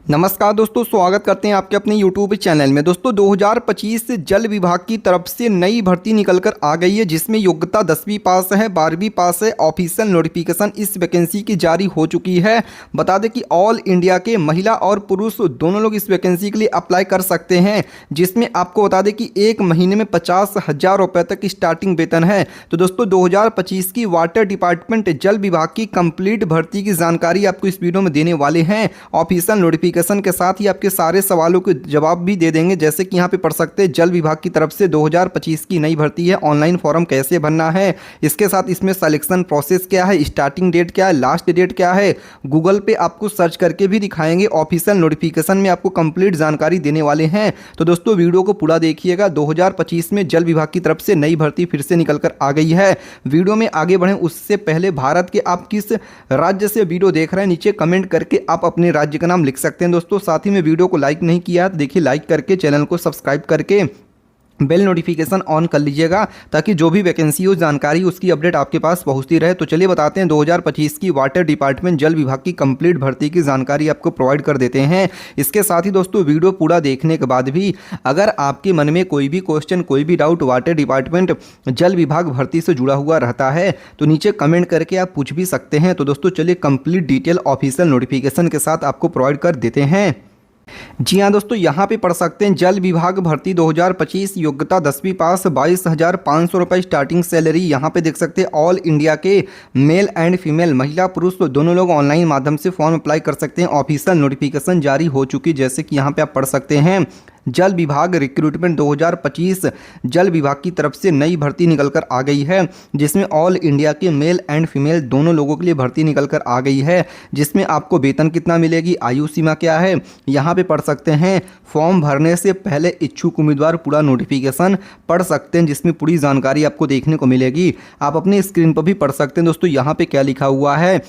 नमस्कार दोस्तों, स्वागत करते हैं आपके अपने YouTube चैनल में। दोस्तों 2025 जल विभाग की तरफ से नई भर्ती निकलकर आ गई है, जिसमें योग्यता 10वीं पास है, 12वीं पास है। ऑफिशियल नोटिफिकेशन इस वैकेंसी की जारी हो चुकी है। बता दें कि ऑल इंडिया के महिला और पुरुष दोनों लोग इस वैकेंसी के लिए अप्लाई कर सकते हैं, जिसमें आपको बता दें कि एक महीने में 50,000 रुपये तक स्टार्टिंग वेतन है। तो दोस्तों 2025 की वाटर डिपार्टमेंट जल विभाग की कंप्लीट भर्ती की जानकारी आपको इस वीडियो में देने वाले हैं। ऑफिशियल नोटिफिकेशन के साथ ही आपके सारे सवालों के जवाब भी दे देंगे। जैसे कि यहाँ पे पढ़ सकते हैं, जल विभाग की तरफ से 2025 की नई भर्ती है। ऑनलाइन फॉर्म कैसे भरना है, इसके साथ इसमें सिलेक्शन प्रोसेस क्या है, स्टार्टिंग डेट क्या है, लास्ट डेट क्या है, गूगल पे आपको सर्च करके भी दिखाएंगे। ऑफिशियल नोटिफिकेशन में आपको कंप्लीट जानकारी देने वाले हैं। तो दोस्तों वीडियो को पूरा देखिएगा। 2025 में जल विभाग की तरफ से नई भर्ती फिर से निकल कर आ गई है। वीडियो में आगे बढ़ें उससे पहले भारत के आप किस राज्य से वीडियो देख रहे हैं, नीचे कमेंट करके आप अपने राज्य का नाम लिख सकते हैं। दोस्तों साथ ही में वीडियो को लाइक नहीं किया तो देखिए लाइक करके चैनल को सब्सक्राइब करके बेल नोटिफिकेशन ऑन कर लीजिएगा, ताकि जो भी वैकेंसी हो जानकारी उसकी अपडेट आपके पास पहुंचती रहे। तो चलिए बताते हैं 2025 की वाटर डिपार्टमेंट जल विभाग की कंप्लीट भर्ती की जानकारी आपको प्रोवाइड कर देते हैं। इसके साथ ही दोस्तों वीडियो पूरा देखने के बाद भी अगर आपके मन में कोई भी क्वेश्चन, कोई भी डाउट वाटर डिपार्टमेंट जल विभाग भर्ती से जुड़ा हुआ रहता है तो नीचे कमेंट करके आप पूछ भी सकते हैं। तो दोस्तों चलिए कंप्लीट डिटेल ऑफिशियल नोटिफिकेशन के साथ आपको प्रोवाइड कर देते हैं। जी हाँ दोस्तों, यहाँ पे पढ़ सकते हैं जल विभाग भर्ती 2025, योग्यता 10वीं पास, 22,500 रुपये स्टार्टिंग सैलरी। यहाँ पे देख सकते हैं ऑल इंडिया के मेल एंड फीमेल, महिला पुरुष तो दोनों लोग ऑनलाइन माध्यम से फॉर्म अप्लाई कर सकते हैं। ऑफिशियल नोटिफिकेशन जारी हो चुकी, जैसे कि यहाँ पे आप पढ़ सकते हैं जल विभाग रिक्रूटमेंट 2025 जल विभाग की तरफ से नई भर्ती निकलकर आ गई है, जिसमें ऑल इंडिया के मेल एंड फीमेल दोनों लोगों के लिए भर्ती निकलकर आ गई है। जिसमें आपको वेतन कितना मिलेगी, आयु सीमा क्या है, यहाँ पे पढ़ सकते हैं। फॉर्म भरने से पहले इच्छुक उम्मीदवार पूरा नोटिफिकेशन पढ़ सकते हैं, जिसमें पूरी जानकारी आपको देखने को मिलेगी। आप अपनी स्क्रीन पर भी पढ़ सकते हैं। दोस्तों यहाँ पे क्या लिखा हुआ है,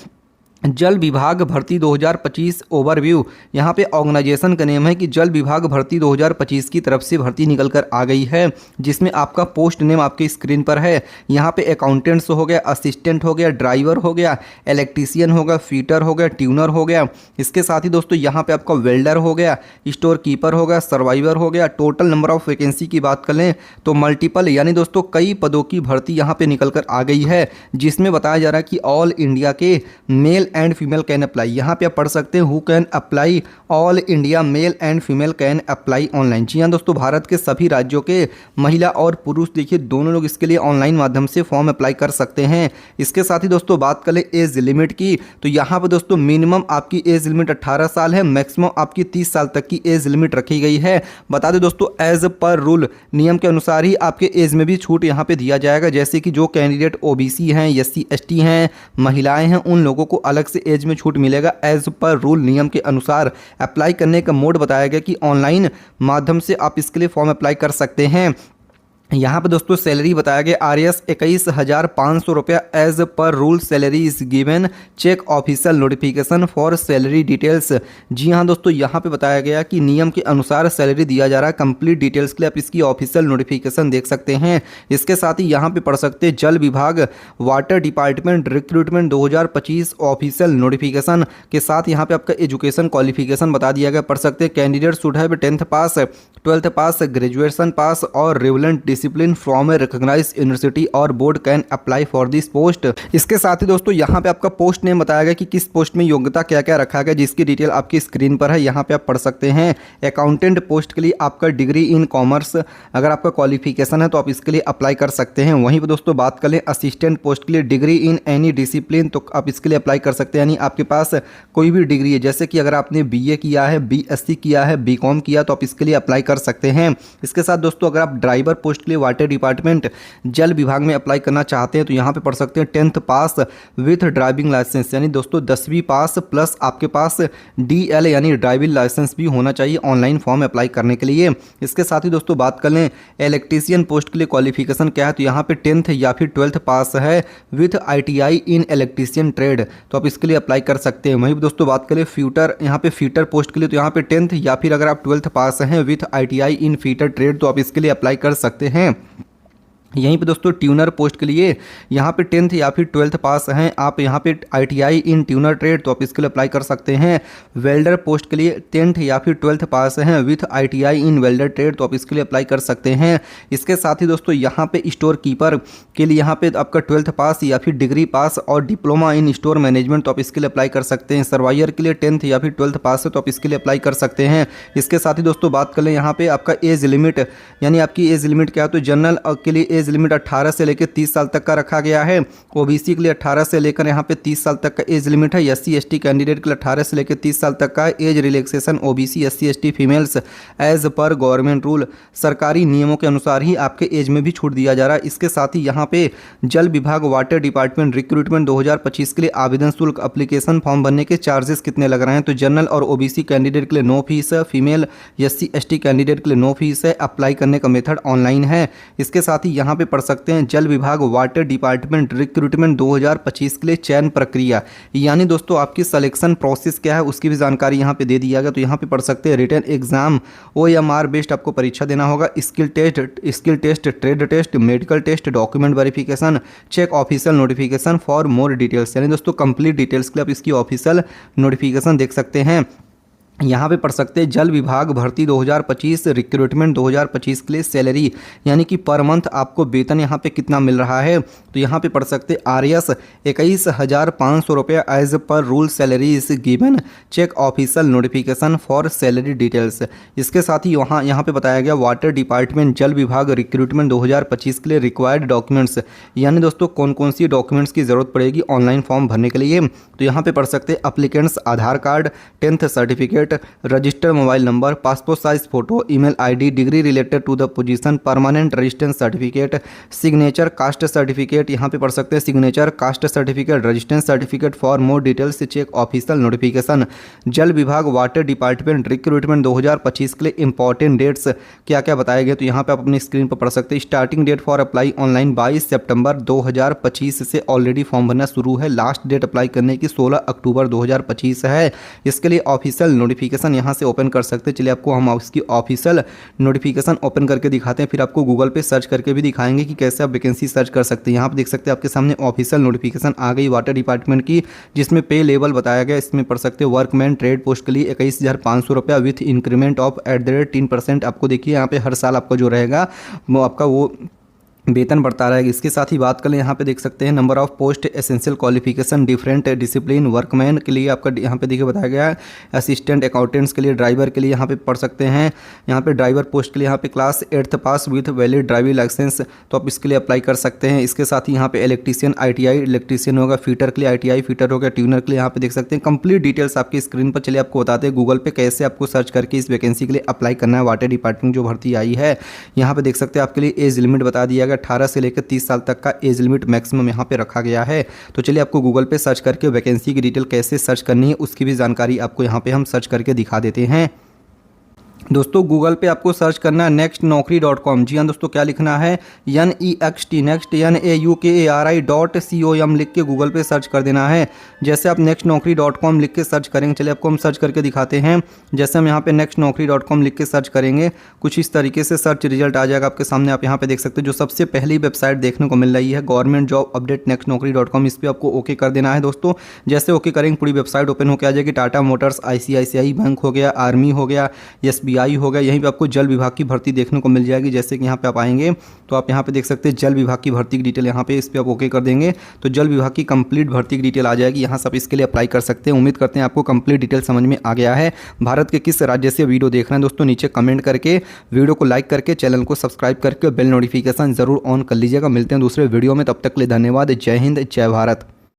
जल विभाग भर्ती 2025 ओवरव्यू। यहाँ पे ऑर्गेनाइजेशन का नेम है कि जल विभाग भर्ती 2025 की तरफ से भर्ती निकल कर आ गई है, जिसमें आपका पोस्ट नेम आपके स्क्रीन पर है। यहाँ पे अकाउंटेंट्स हो गया, असिस्टेंट हो गया, ड्राइवर हो गया, इलेक्ट्रीशियन हो गया, फीटर हो गया, ट्यूनर हो गया। इसके साथ ही दोस्तों यहाँ पे आपका वेल्डर हो गया, स्टोर कीपर हो गया, सर्वाइवर हो गया। टोटल नंबर ऑफ वैकेंसी की बात कर लें तो मल्टीपल, यानी दोस्तों कई पदों की भर्ती यहाँ पे निकल कर आ गई है, जिसमें बताया जा रहा है कि ऑल इंडिया के male and female can apply. यहाँ पे आप पढ़ सकते हैं who can apply, all India male and female can apply online. जी हाँ दोस्तों, भारत के सभी राज्यों के महिला और पुरुष देखिए दोनों लोग इसके लिए ऑनलाइन माध्यम से फॉर्म अप्लाई कर सकते हैं। इसके साथ ही दोस्तों बात करें एज लिमिट की, तो यहाँ पर दोस्तों मिनिमम आपकी एज लिमिट 18 साल है, मैक्सिमम आपकी 30 साल तक की एज लिमिट रखी गई है। बता दें दोस्तों एज पर रूल नियम के अनुसार ही आपके एज में भी छूट यहाँ पे दिया जाएगा। जैसे कि जो कैंडिडेट ओबीसी हैं, SC ST हैं, महिलाएं हैं, उन लोगों को अलग से एज में छूट मिलेगा। एज पर रूल नियम के अनुसार अप्लाई करने का मोड बताया गया कि ऑनलाइन माध्यम से आप इसके लिए फॉर्म अप्लाई कर सकते हैं। यहाँ पे दोस्तों सैलरी बताया गया RS 21,500 रुपया as per rule salary is given, check official notification for salary details. जी हाँ दोस्तों, यहाँ पे बताया गया कि नियम के अनुसार सैलरी दिया जा रहा है। कंप्लीट डिटेल्स के लिए आप इसकी ऑफिशियल नोटिफिकेशन देख सकते हैं। इसके साथ ही यहाँ पे पढ़ सकते हैं जल विभाग water department recruitment 2025 official notification के साथ यहाँ पे आपका एजुकेशन क्वालिफिकेशन बता दिया गया। पढ़ सकते हैं candidate should have 10th pass, 12th pass, graduation pass और relevant discipline from a recognized university और board can apply for this post. इसके साथ ही दोस्तों यहाँ पे आपका पोस्ट नेम बताया गया कि किस पोस्ट में योग्यता क्या क्या रखा गया, जिसकी डिटेल आपकी स्क्रीन पर है। यहाँ पे आप पढ़ सकते हैं अकाउंटेंट पोस्ट के लिए आपका डिग्री इन कॉमर्स, अगर आपका क्वालिफिकेशन है तो आप इसके लिए अप्लाई कर सकते हैं। वहीं पर दोस्तों बात करें असिस्टेंट पोस्ट के लिए डिग्री इन एनी डिसिप्लिन, तो आप इसके लिए अप्लाई कर सकते हैं। यानी आपके पास कोई भी डिग्री है, जैसे कि अगर आपने BA किया है, BSc किया है, BCom किया, तो आप इसके लिए अप्लाई कर सकते हैं। इसके साथ दोस्तों अगर आप ड्राइवर पोस्ट के लिए वाटर डिपार्टमेंट जल विभाग में अप्लाई करना चाहते हैं तो यहाँ पे पढ़ सकते हैं 10th pass with driving licence, यानी दोस्तों 10वीं पास प्लस आपके पास DL यानी ड्राइविंग लाइसेंस भी होना चाहिए ऑनलाइन फॉर्म अप्लाई करने के लिए। इसके साथ ही दोस्तों बात कर लें इलेक्ट्रीशियन पोस्ट के लिए क्वालिफिकेशन क्या है, तो यहाँ पे 10th या फिर 12th पास है with ITI in electrician trade, तो आप इसके लिए अप्लाई कर सकते हैं। वहीं दोस्तों बात करें फीटर, यहाँ पे फीटर पोस्ट के लिए तो यहाँ पे 10th या फिर अगर आप 12th पास हैं with ITI in fitter trade, तो आप इसके लिए अप्लाई कर सकते हैं। यहीं पे दोस्तों ट्यूनर पोस्ट के लिए यहाँ पे 10th या फिर 12th पास हैं आप, यहाँ पे ITI इन ट्यूनर ट्रेड, तो आप इसके लिए अप्लाई कर सकते हैं। वेल्डर पोस्ट के लिए 10th या फिर 12th पास हैं with ITI in welder trade, तो आप इसके लिए अप्लाई कर सकते हैं। इसके साथ ही दोस्तों यहाँ पे स्टोर कीपर के लिए यहाँ पे आपका 12th पास या फिर डिग्री पास और डिप्लोमा इन स्टोर मैनेजमेंट, तो आप इसके लिए अप्लाई कर सकते हैं। सर्वायर के लिए 10th या फिर 12th पास है, तो आप इसके लिए अप्लाई कर सकते हैं। इसके साथ ही दोस्तों बात कर लें यहाँ पे आपका एज लिमिट, यानी आपकी एज लिमिट क्या है, तो जनरल के लिए एज लिमिट 18 से लेकर 30 साल तक का रखा गया है। ओबीसी के लिए 18 से लेकर यहाँ पे 30 साल तक का एज लिमिट है। SC ST कैंडिडेट के लिए 18 से लेकर 30 साल तक का age relaxation OBC SC ST females as per government rule, सरकारी नियमों के अनुसार ही आपके एज में भी छूट दिया जा रहा है। इसके साथ ही यहाँ पे जल विभाग वाटर डिपार्टमेंट रिक्रूटमेंट 2025 के लिए आवेदन शुल्क एप्लीकेशन फॉर्म भरने के चार्जेस कितने लग रहे हैं, तो जनरल और OBC कैंडिडेट के लिए नो फीस है, फीमेल SC ST कैंडिडेट के लिए नो फीस है। अप्लाई करने का मेथड ऑनलाइन है। इसके साथ ही यहाँ पे पढ़ सकते हैं जल विभाग वाटर डिपार्टमेंट रिक्रूटमेंट 2025 के लिए चयन प्रक्रिया, यानी दोस्तों आपकी सिलेक्शन प्रोसेस क्या है उसकी भी जानकारी यहाँ पे दे दिया गया। तो यहाँ पे पढ़ सकते हैं रिटन एग्जाम OMR बेस्ड आपको परीक्षा देना होगा, skill test, trade test, medical test, document verification, check official notification for more details, यानी दोस्तों कंप्लीट डिटेल्स के लिए आप इसकी ऑफिशियल नोटिफिकेशन देख सकते हैं। यहाँ पे पढ़ सकते हैं जल विभाग भर्ती 2025 रिक्रूटमेंट 2025 के लिए सैलरी, यानी कि पर मंथ आपको वेतन यहाँ पे कितना मिल रहा है, तो यहाँ पे पढ़ सकते हैं RS 21,500 रुपये as per rule salary is given, check official notification for salary details. इसके साथ ही यहाँ पे बताया गया वाटर डिपार्टमेंट जल विभाग रिक्रूटमेंट 2025 के लिए रिक्वायर्ड डॉक्यूमेंट्स, यानी दोस्तों कौन कौन सी डॉक्यूमेंट्स की ज़रूरत पड़ेगी ऑनलाइन फॉर्म भरने के लिए, तो यहाँ पे पढ़ सकते हैं applicants Aadhaar card, 10th certificate, registered mobile number, passport size photo, email ID, degree related to the position, permanent resistance certificate, signature caste certificate, यहाँ पे पढ़ सकते हैं signature caste certificate, resistance certificate for more details, check official notification. जल विभाग water department recruitment 2025 के लिए important dates क्या क्या बताए गए, तो यहाँ पे आप अपनी स्क्रीन पर पढ़ सकते हैं। Starting date for apply online 22 सितंबर 2025 से ऑलरेडी फॉर्म भरना शुरू है। लास्ट डेट अप्लाई करने की 16 अक्टूबर 2025 है। इसके लिए ऑफिशियल नोटिफिकेशन यहाँ से ओपन कर सकते हैं। चलिए आपको हम उसकी ऑफिशियल नोटिफिकेशन ओपन करके दिखाते हैं, फिर आपको गूगल पे सर्च करके भी दिखाएंगे कि कैसे आप वैकेंसी सर्च कर सकते हैं। यहाँ पे देख सकते हैं आपके सामने ऑफिशियल नोटिफिकेशन आ गई वाटर डिपार्टमेंट की, जिसमें पे लेवल बताया गया। इसमें पढ़ सकते हैं वर्कमैन ट्रेड पोस्ट के लिए 21,500 रुपया विथ इंक्रीमेंट ऑफ @ 3%। आपको देखिए यहाँ पे हर साल आपका जो रहेगा वो आपका वो वेतन बढ़ता रहेगा। इसके साथ ही बात करें यहाँ पे देख सकते हैं number of post essential qualification different discipline, workman के लिए आपका यहाँ पे देखिए बताया गया है, असिस्टेंट अकाउंटेंट्स के लिए, ड्राइवर के लिए यहाँ पे पढ़ सकते हैं। यहाँ पे ड्राइवर पोस्ट के लिए यहाँ पे class 8th pass with valid driving licence, तो आप इसके लिए अप्लाई कर सकते हैं। इसके साथ ही यहाँ पे इलेक्ट्रीशियन ITI इलेक्ट्रीशियन होगा, फीटर के लिए ITI फीटर होगा, ट्यूनर के लिए यहाँ पे देख सकते हैं। कंप्लीट डिटेल्स आपकी स्क्रीन पर। चलिए आपको बताते हैं गूगल पे कैसे आपको सर्च करके इस वैकेंसी के लिए अप्लाई करना है। वाटर डिपार्टमेंट जो भर्ती आई है, यहाँ पे देख सकते हैं आपके लिए एज लिमिट बता दिया गया, 18 से लेकर 30 साल तक का एज लिमिट मैक्सिमम यहाँ पे रखा गया है। तो चलिए आपको गूगल पे सर्च करके वैकेंसी की डिटेल कैसे सर्च करनी है उसकी भी जानकारी आपको यहाँ पे हम सर्च करके दिखा देते हैं। दोस्तों गूगल पे आपको सर्च करना है nextnaukri.com। जी हाँ दोस्तों, क्या लिखना है NEXT नेक्स्ट NAUKARI.com लिख के गूगल पे सर्च कर देना है। जैसे आप nextnaukri.com लिख के सर्च करेंगे, चलिए आपको हम सर्च करके दिखाते हैं। जैसे हम यहाँ पे nextnaukri.com लिख के सर्च करेंगे, कुछ इस तरीके से सर्च रिजल्ट आ जाएगा आपके सामने। आप यहाँ पे देख सकते हैं जो सबसे पहली वेबसाइट देखने को मिल रही है गवर्नमेंट जॉब अपडेट nextnaukri.com, इस पर आपको ओके कर देना है दोस्तों। जैसे ओके करेंगे पूरी वेबसाइट ओपन होकर आ जाएगी। टाटा मोटर्स, ICICI बैंक हो गया, आर्मी हो गया, SBI हो गया, यहीं पे आपको जल विभाग की भर्ती देखने को मिल जाएगी। जैसे कि यहाँ पे आप आएंगे तो आप यहाँ पे देख सकते हैं जल विभाग की भर्ती की डिटेल, यहाँ पे इस पे आप ओके कर देंगे तो जल विभाग की कंप्लीट भर्ती की डिटेल आ जाएगी। यहाँ से आप इसके लिए अप्लाई कर सकते हैं। उम्मीद करते हैं आपको कंप्लीट डिटेल समझ में आ गया है। भारत के किस राज्य से वीडियो देख रहे हैं दोस्तों, नीचे कमेंट करके वीडियो को लाइक करके चैनल को सब्सक्राइब करके बेल नोटिफिकेशन जरूर ऑन कर लीजिएगा। मिलते हैं दूसरे वीडियो में, तब तक के लिए धन्यवाद। जय हिंद, जय भारत।